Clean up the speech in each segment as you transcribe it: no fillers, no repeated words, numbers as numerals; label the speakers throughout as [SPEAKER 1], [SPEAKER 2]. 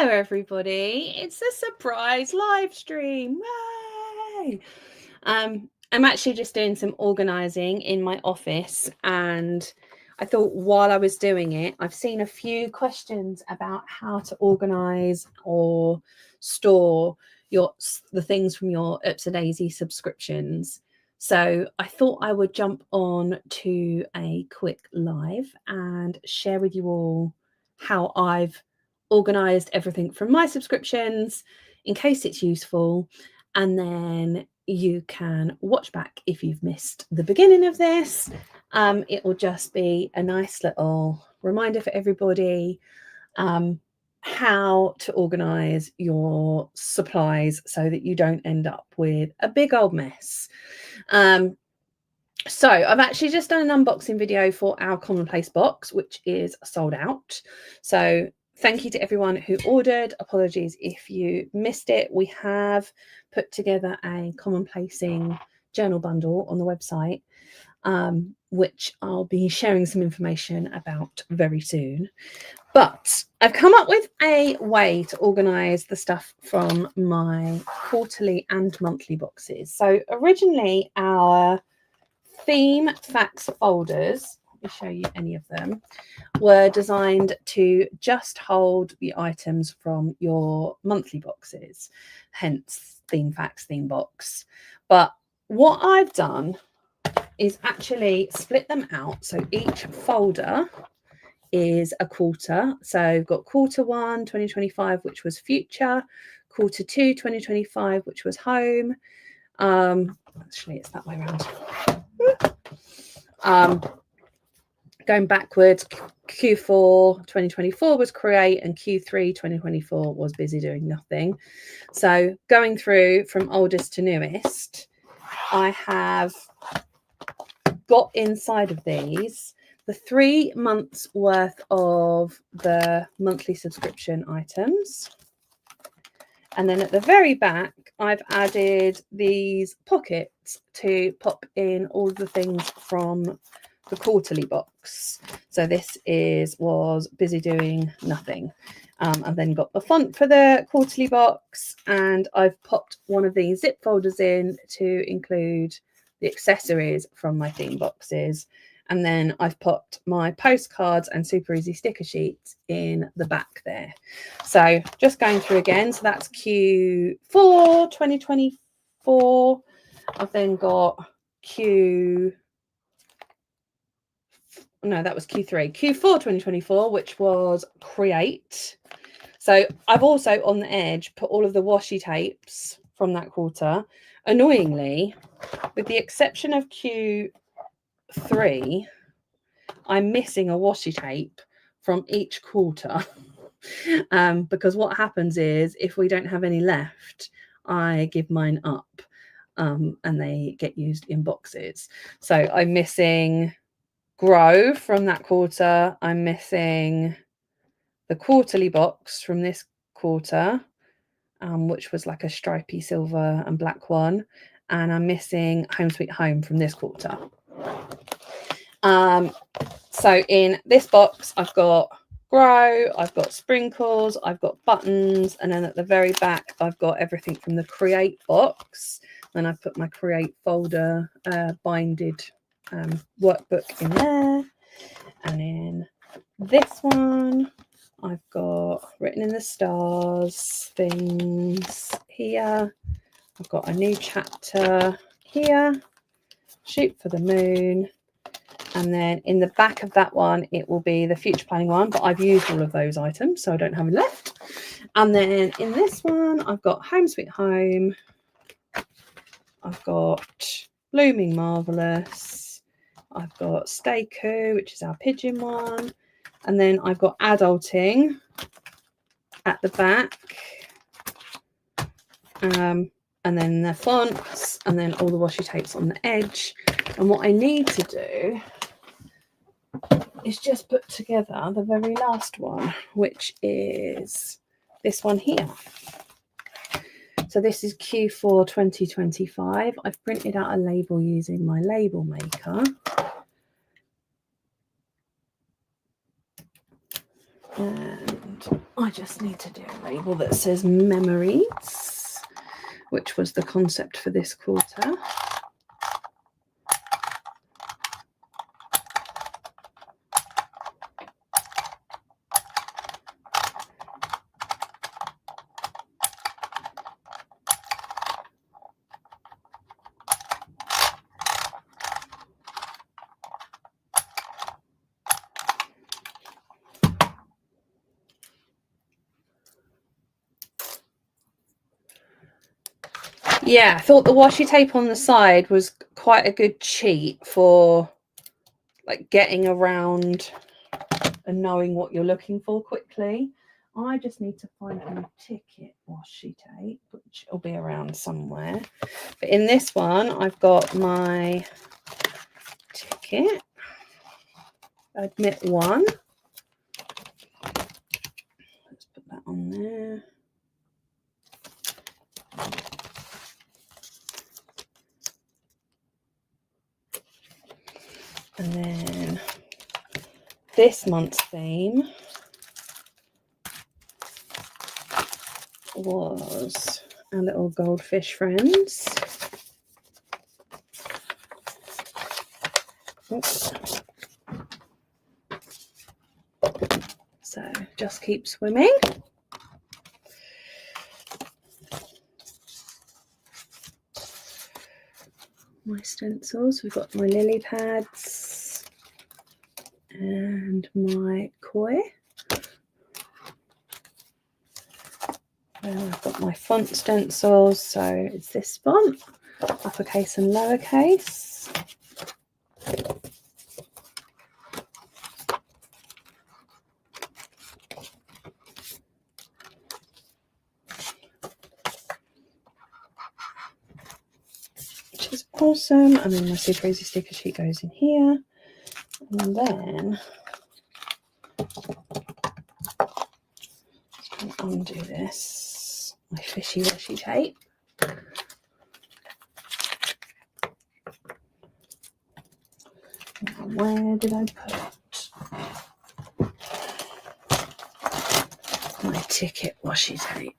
[SPEAKER 1] Hello everybody, it's a surprise live stream. Yay! I'm actually just doing some organising in my office, and I thought while I was doing it, I've seen a few questions about how to organise or store the things from your Daisy subscriptions. So I thought I would jump on to a quick live and share with you all how I've organised everything from my subscriptions in case it's useful, and then you can watch back if you've missed the beginning of this. It will just be a nice little reminder for everybody how to organise your supplies so that you don't end up with a big old mess. So I've actually just done an unboxing video for our commonplace box, which is sold out. So thank you to everyone who ordered. Apologies if you missed it. We have put together a commonplacing journal bundle on the website, which I'll be sharing some information about very soon. But I've come up with a way to organise the stuff from my quarterly and monthly boxes. So originally our theme facts folders, let me show you any of them, were designed to just hold the items from your monthly boxes, hence theme facts, theme box. But what I've done is actually split them out. So each folder is a quarter. So we've got quarter 1, 2025, which was future, quarter 2, 2025, which was home. Actually, it's that way around. Going backwards, Q4 2024 was create, and Q3 2024 was busy doing nothing. So going through from oldest to newest, I have got inside of these the 3 months worth of the monthly subscription items. And then at the very back, I've added these pockets to pop in all of the things from the quarterly box. So this was busy doing nothing. I've then got the font for the quarterly box, and I've popped one of these zip folders in to include the accessories from my theme boxes. And then I've popped my postcards and super easy sticker sheets in the back there. So just going through again. So that's Q4 2024. I've then got that was Q3. Q4 2024, which was create. So I've also on the edge put all of the washi tapes from that quarter. Annoyingly, with the exception of Q3, I'm missing a washi tape from each quarter. Because what happens is if we don't have any left, I give mine up, and they get used in boxes. So I'm missing grow from that quarter. I'm missing the quarterly box from this quarter, which was like a stripy silver and black one, and I'm missing Home Sweet Home from this quarter. So in this box, I've got grow, I've got sprinkles, I've got buttons, and then at the very back, I've got everything from the create box. Then I've put my create folder binded workbook in there. And in this one, I've got written in the stars things here. I've got a new chapter here, shoot for the moon. And then in the back of that one, it will be the future planning one, but I've used all of those items, so I don't have any left. And then in this one, I've got Home Sweet Home. I've got Blooming Marvellous. I've got Stay Cool, which is our pigeon one. And then I've got Adulting at the back. And then the fonts, and then all the washi tapes on the edge. And what I need to do is just put together the very last one, which is this one here. So this is Q4 2025. I've printed out a label using my label maker. And I just need to do a label that says memories, which was the concept for this quarter. Yeah, I thought the washi tape on the side was quite a good cheat for like getting around and knowing what you're looking for quickly. I just need to find my ticket washi tape, which will be around somewhere. But in this one, I've got my ticket, admit one. Let's put that on there. And then this month's theme was our little goldfish friends. Oops. So just keep swimming. My stencils, we've got my lily pads and my koi. And I've got my font stencils, so it's this font, uppercase and lowercase. Which is awesome. And then my super easy sticker sheet goes in here. And then I'm going to undo this, my fishy washi tape. Now, where did I put my ticket washi tape?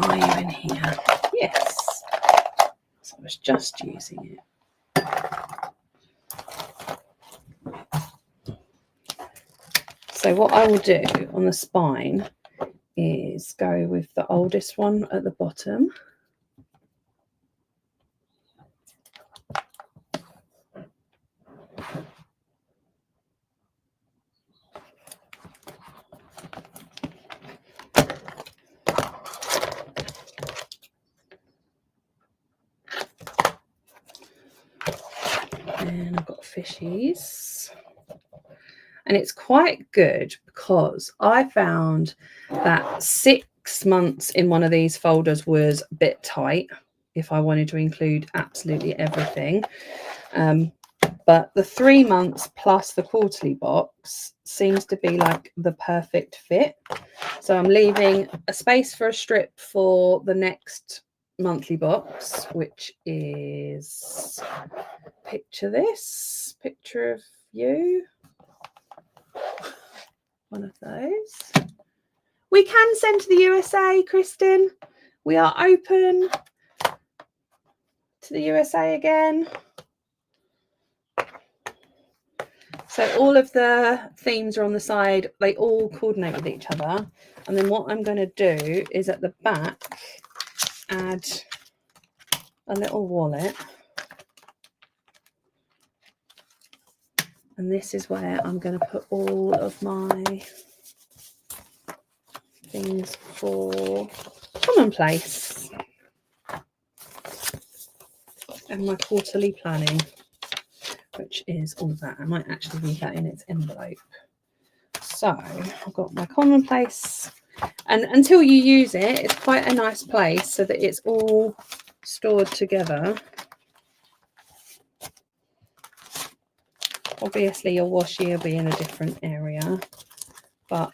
[SPEAKER 1] Are you in here? Yes. So I was just using it. So what I will do on the spine is go with the oldest one at the bottom. And I've got fishies. And it's quite good because I found that 6 months in one of these folders was a bit tight if I wanted to include absolutely everything. But the 3 months plus the quarterly box seems to be like the perfect fit. So I'm leaving a space for a strip for the next monthly box, which is, picture this, picture of you. One of those. We can send to the USA, Kristen. We are open to the USA again. So all of the themes are on the side. They all coordinate with each other. And then what I'm going to do is at the back add a little wallet. And this is where I'm going to put all of my things for commonplace and my quarterly planning, which is all of that. I might actually leave that in its envelope. So I've got my commonplace, and until you use it, it's quite a nice place so that it's all stored together. Obviously your washi will be in a different area, but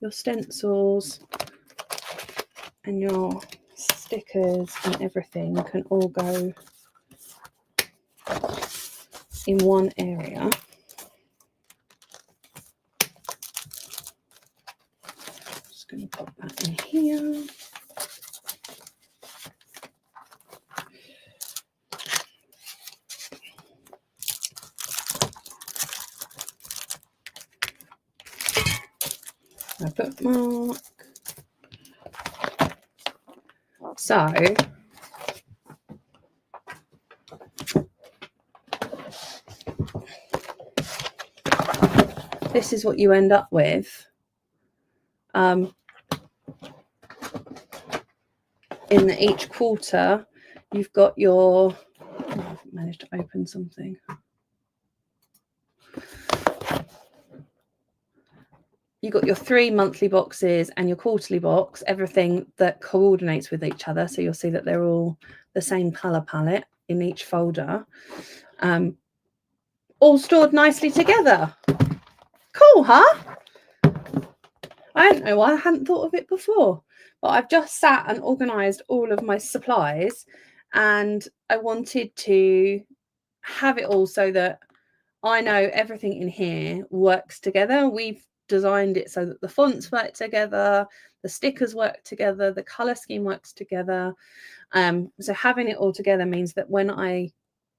[SPEAKER 1] your stencils and your stickers and everything can all go in one area. just going to pop that in here. A bookmark. So this is what you end up with. In each quarter, you've got your, I've managed to open something. You've got your 3 monthly boxes and your quarterly box, everything that coordinates with each other. So you'll see that they're all the same colour palette in each folder, all stored nicely together. Cool, huh? I don't know why I hadn't thought of it before, but I've just sat and organised all of my supplies, and I wanted to have it all so that I know everything in here works together. We've designed it so that the fonts work together, the stickers work together, the colour scheme works together. So having it all together means that when I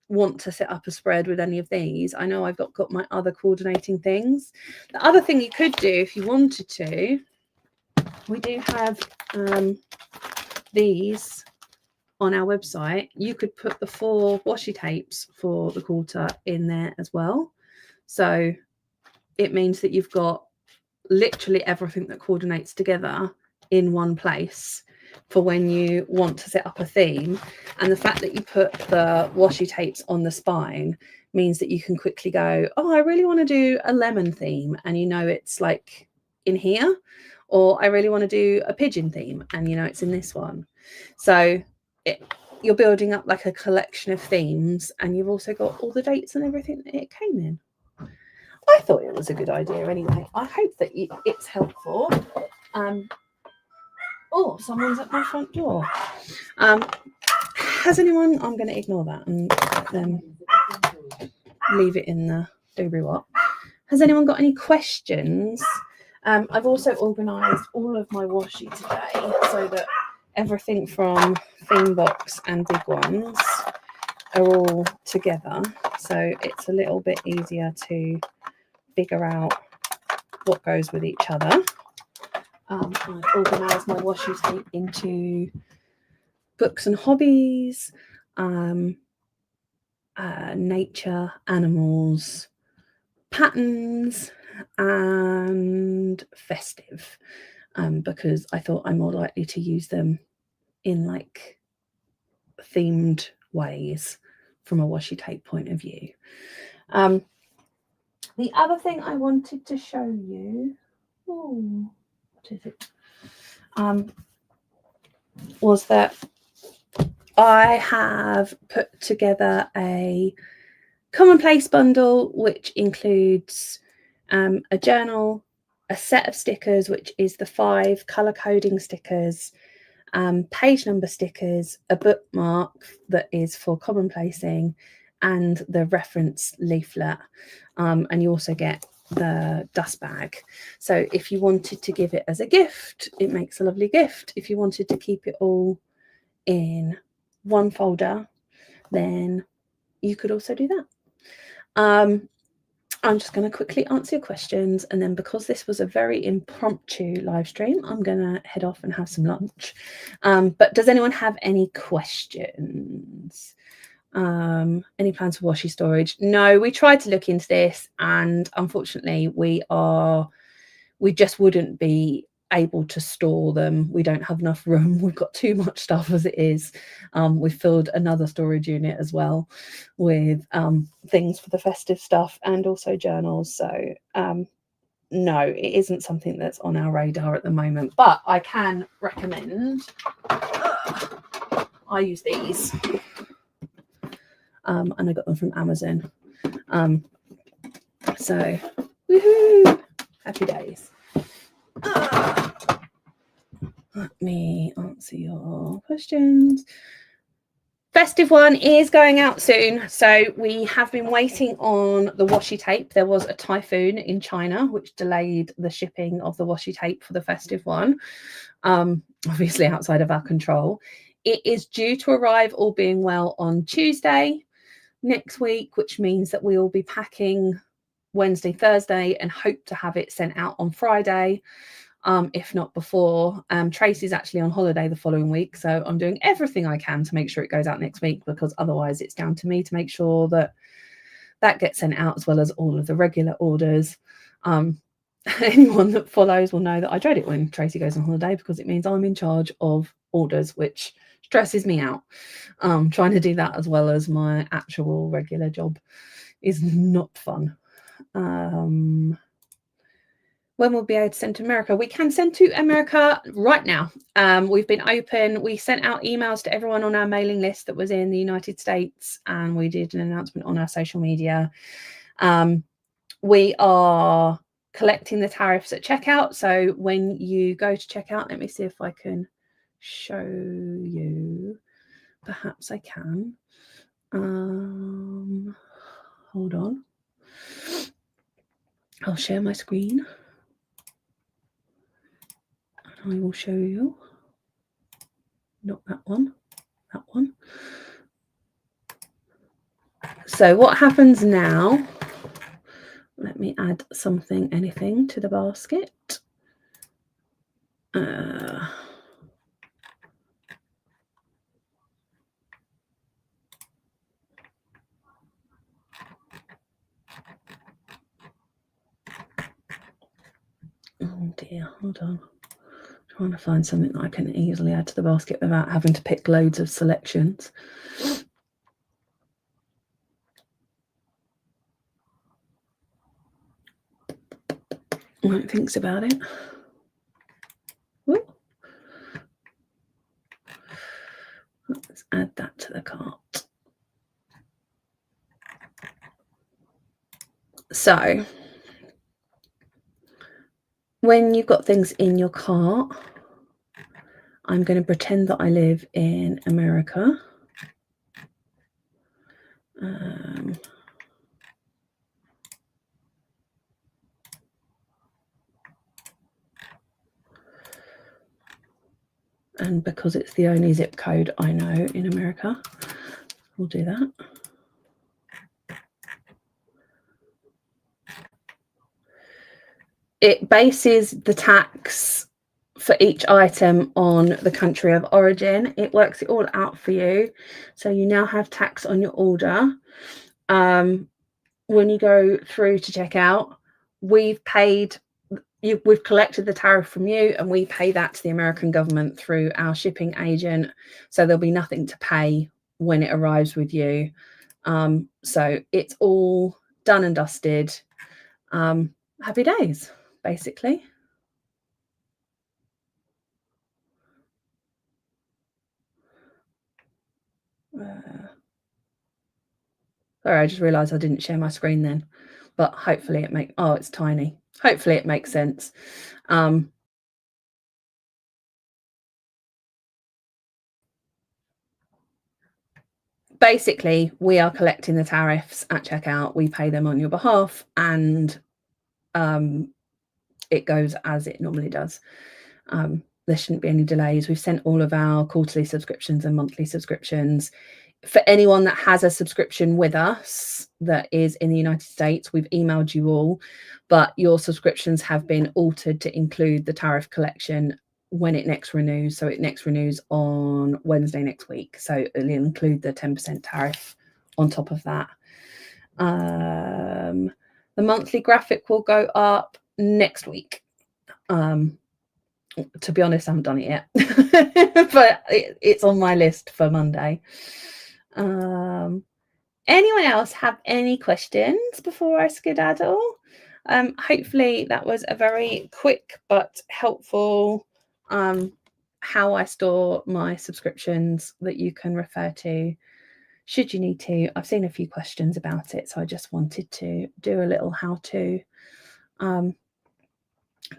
[SPEAKER 1] want to set up a spread with any of these, I know I've got my other coordinating things. The other thing you could do if you wanted to, we do have these on our website. You could put the 4 washi tapes for the quarter in there as well. So it means that you've got literally everything that coordinates together in one place for when you want to set up a theme. And the fact that you put the washi tapes on the spine means that you can quickly go, oh, I really want to do a lemon theme, and you know it's like in here, or I really want to do a pigeon theme, and you know it's in this one. So you're building up like a collection of themes, and you've also got all the dates and everything that it came in. I thought it was a good idea anyway. I hope that it's helpful. Oh, someone's at my front door. Has anyone, I'm going to ignore that and then leave it in the doobry what. Has anyone got any questions? I've also organised all of my washi today so that everything from theme box and big ones are all together. So it's a little bit easier to figure out what goes with each other. I've organised my washi tape into books and hobbies, nature, animals, patterns, and festive, because I thought I'm more likely to use them in like themed ways from a washi tape point of view. The other thing I wanted to show you, what is it? Was that I have put together a commonplace bundle, which includes a journal, a set of stickers, which is the 5 colour coding stickers, page number stickers, a bookmark that is for commonplacing, and the reference leaflet. And you also get the dust bag. So if you wanted to give it as a gift, it makes a lovely gift. If you wanted to keep it all in one folder, then you could also do that. I'm just going to quickly answer your questions, and then because this was a very impromptu live stream, I'm going to head off and have some lunch. But does anyone have any questions? Any plans for washi storage? No, we tried to look into this, and unfortunately we just wouldn't be able to store them. We don't have enough room. We've got too much stuff as it is. We've filled another storage unit as well with things for the festive stuff and also journals. So no, it isn't something that's on our radar at the moment, but I can recommend, I use these, and I got them from Amazon. So woohoo, happy days. Let me answer your questions. festive one is going out soon. So we have been waiting on the washi tape. There was a typhoon in China which delayed the shipping of the washi tape for the festive one. Obviously outside of our control. It is due to arrive, all being well, on Tuesday next week, which means that we will be packing Wednesday, Thursday, and hope to have it sent out on Friday, if not before. Tracy's actually on holiday the following week, so I'm doing everything I can to make sure it goes out next week, because otherwise it's down to me to make sure that that gets sent out, as well as all of the regular orders. Anyone that follows will know that I dread it when Tracy goes on holiday, because it means I'm in charge of orders, which stresses me out. Trying to do that as well as my actual regular job is not fun. When we'll be able to send to America? We can send to America right now. We've been open. We sent out emails to everyone on our mailing list that was in the United States, and we did an announcement on our social media. We are collecting the tariffs at checkout. So when you go to checkout, let me see if I can show you. Perhaps I can. Hold on. I'll share my screen. I will show you. Not that one. That one. So what happens now? Let me add something, anything to the basket. Oh dear, hold on. Trying to find something that I can easily add to the basket without having to pick loads of selections. Right, thinks about it. Ooh. Let's add that to the cart. So when you've got things in your cart, I'm going to pretend that I live in America. And because it's the only zip code I know in America, we'll do that. It bases the tax for each item on the country of origin. It works it all out for you. So you now have tax on your order. When you go through to check out, we've collected the tariff from you, and we pay that to the American government through our shipping agent. So there'll be nothing to pay when it arrives with you. So it's all done and dusted. Happy days, basically. Sorry, I just realised I didn't share my screen then, but hopefully it makes, oh, it's tiny. Hopefully it makes sense. Basically, we are collecting the tariffs at checkout. We pay them on your behalf, and it goes as it normally does. There shouldn't be any delays. We've sent all of our quarterly subscriptions and monthly subscriptions. For anyone that has a subscription with us that is in the United States, we've emailed you all, but your subscriptions have been altered to include the tariff collection when it next renews. So it next renews on Wednesday next week. So it'll include the 10% tariff on top of that. The monthly graphic will go up next week. To be honest, I haven't done it yet, but it's on my list for Monday. Anyone else have any questions before I skedaddle? Hopefully that was a very quick but helpful how I store my subscriptions that you can refer to should you need to. I've seen a few questions about it, so I just wanted to do a little how-to.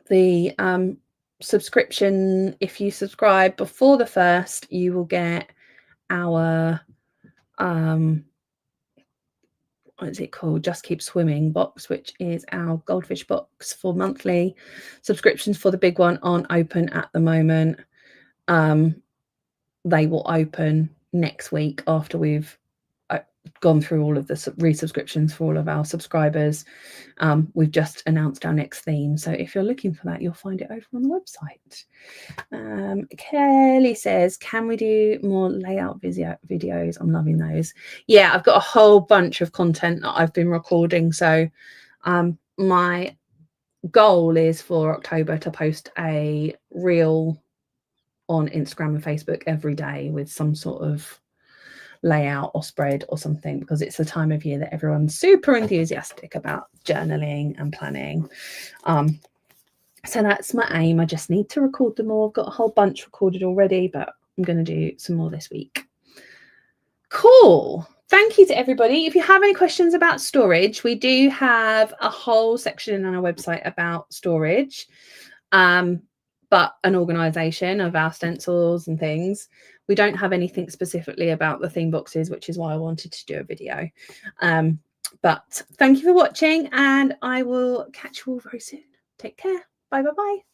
[SPEAKER 1] The subscription, if you subscribe before the 1st, you will get our what is it called? Just Keep Swimming box, which is our goldfish box for monthly subscriptions. For the big one aren't open at the moment. They will open next week after we've gone through all of the resubscriptions for all of our subscribers. We've just announced our next theme, so if you're looking for that, you'll find it over on the website. Kelly says, can we do more layout videos? I'm loving those. Yeah, I've got a whole bunch of content that I've been recording, so my goal is for October to post a reel on Instagram and Facebook every day with some sort of layout or spread or something, because it's the time of year that everyone's super enthusiastic about journaling and planning. So that's my aim. I just need to record them all. I've got a whole bunch recorded already, but I'm going to do some more this week. Cool. Thank you to everybody. If you have any questions about storage, we do have a whole section on our website about storage, but an organisation of our stencils and things. We don't have anything specifically about the theme boxes, which is why I wanted to do a video. But thank you for watching, and I will catch you all very soon. Take care. Bye, bye, bye.